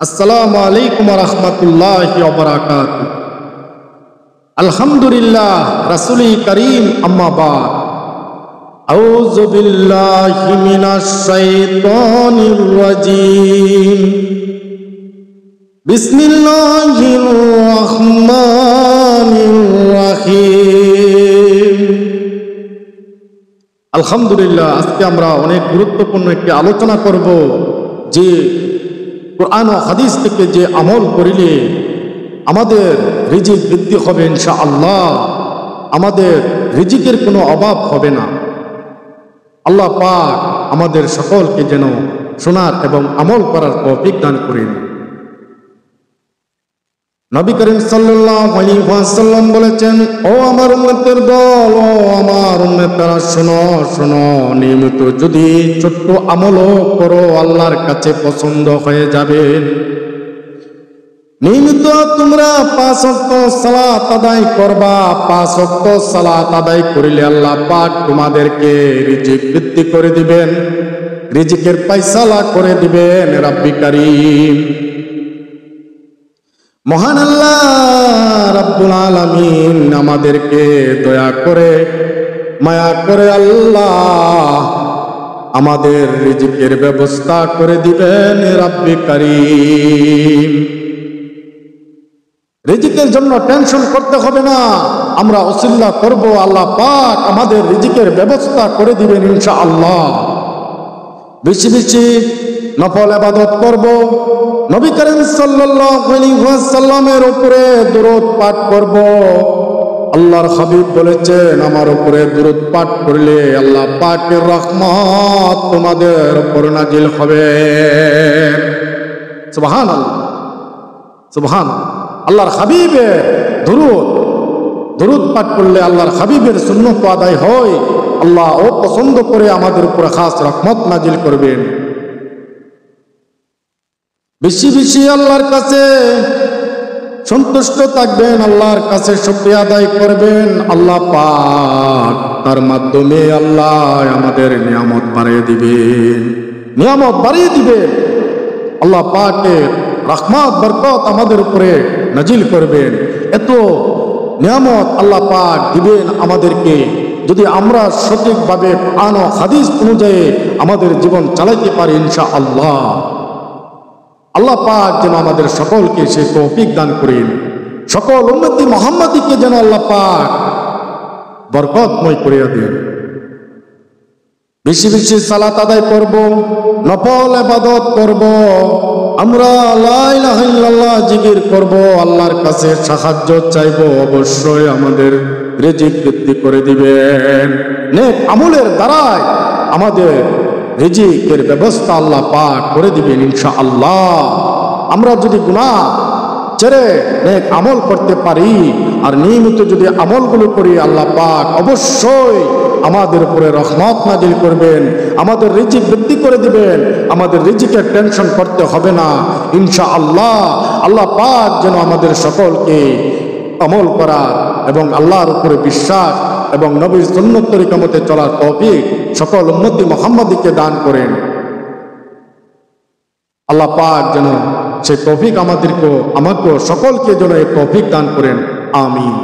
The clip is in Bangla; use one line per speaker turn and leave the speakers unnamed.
আসসালামু আলাইকুম ওয়া রাহমাতুল্লাহি ওয়া বারাকাতুহু। আলহামদুলিল্লাহ, রাসূলি কারীম, আম্মা বাদ। আউযু বিল্লাহি মিনাশ শাইতানির রাজীম। বিসমিল্লাহির রাহমানির রাহিম। আলহামদুলিল্লাহ, আজকে আমরা অনেক গুরুত্বপূর্ণ একটি আলোচনা করব যে কোরআন ও হাদিস থেকে যে আমল করিলে আমাদের রিজিক বৃদ্ধি হবে ইনশাআল্লাহ, আমাদের রিজিকের কোনো অভাব হবে না। আল্লাহ পাক আমাদের সকলকে যেন শোনার এবং আমল করার তৌফিক দান করেন। নবী করিম সাল্লাল্লাহু আলাইহি ওয়াসাল্লাম বলেছেন, ও আমার উম্মতের দল, ও আমার উম্মতেরা, শোনো শোনো, নিয়মিত যদি ছোট্ট আমলও করো আল্লাহর কাছে পছন্দ হয়ে যাবে। নিয়মিত তোমরা 5 ওয়াক্ত সালাত আদায় করবা। 5 ওয়াক্ত সালাত আদায় করিলে আল্লাহ পাক তোমাদেরকে রিজিক বৃদ্ধি করে দিবেন, রিজিকের ফয়সালা করে দিবেন রাব্বি কারীম। মহান আল্লাহ রাব্বুল আলামিন আমাদেরকে দয়া করে, মায়া করে আল্লাহ আমাদের রিজিকের ব্যবস্থা করে দিবেন রাব্বি কারীম। রিজিকের জন্য টেনশন করতে হবে না, আমরা ওসিলা করব, আল্লাহ পাক আমাদের রিজিকের ব্যবস্থা করে দিবেন ইনশাআল্লাহ। বেশি বেশি নফল ইবাদত করব, নবী করিম সাল্লাল্লাহু আলাইহি ওয়াসাল্লামের উপরে দুরূদ পাঠ করব। আল্লাহর হাবিব বলেছেন, আমার উপরে দুরূদ পাঠ করলে আল্লাহ পাকের রহমত তোমাদের উপর নাজিল হবে। সুবহানাল্লাহ, সুবহানাল্লাহ। আল্লাহর হাবিবের দুরূদ পাঠ করলে আল্লাহর হাবিবের সুন্নত আদায় হয়, আল্লাহ ও পছন্দ করে আমাদের উপর খাস রহমত নাজিল করবেন। বেশি বেশি আল্লাহর কাছে সন্তুষ্ট থাকবেন, আল্লাহর কাছে শুকরিয়া আদায় করবেন। আল্লাহ পাক তার মাধ্যমে আল্লাহ আমাদের নিয়ামত বাড়িয়ে দিবেন, নিয়ামত বাড়িয়ে দিবেন। আল্লাহ পাকের রহমত বরকত আমাদের উপরে নাজিল করবেন। এত নিয়ামত আল্লাহ পাক দিবেন আমাদেরকে যদি আমরা সঠিকভাবে কোরআন ও হাদিস অনুযায়ী আমাদের জীবন চালাতে পারি ইনশাআল্লাহ। আল্লাহ পাক যেন আমাদের সকলকে সে তৌফিক দান করেন, সকল উম্মতি মুহাম্মাদীকে যেন আল্লাহ পাক বরকতময় করে দেন। বেশি বেশি সালাত আদায় করব, নফল ইবাদত করব, আমরা লা ইলাহা ইল্লাল্লাহ জিকির করব, আল্লাহর কাছে সাহায্য চাইব, অবশ্যই আমাদের রিজিক বৃদ্ধি করে দিবেন। নেক আমলের দ্বারাই আমাদের রিজিকের ব্যবস্থা আল্লাহ পাক করে দিবেন ইনশাআল্লাহ। আমরা যদি গুনাহ ছেড়ে নেক আমল করতে পারি আর নিয়মিত যদি আমলগুলো করি, আল্লাহ পাক অবশ্যই আমাদের উপরে রহমত নাজিল করবেন, আমাদের রিজিক বৃদ্ধি করে দিবেন, আমাদের রিজিকের টেনশন করতে হবে না ইনশাআল্লাহ। আল্লাহ পাক যেন আমাদের সকলকে আমল করার এবং আল্লাহর উপরে বিশ্বাস এবং নবীর সুন্নত তরিকা মতে চলার তৌফিক সকল উম্মতি মুহাম্মাদীকে দান করেন। আল্লাহ পাক যেন সেই তৌফিক আমাকেও সকলকে যেন এই তৌফিক দান করেন। আমিন।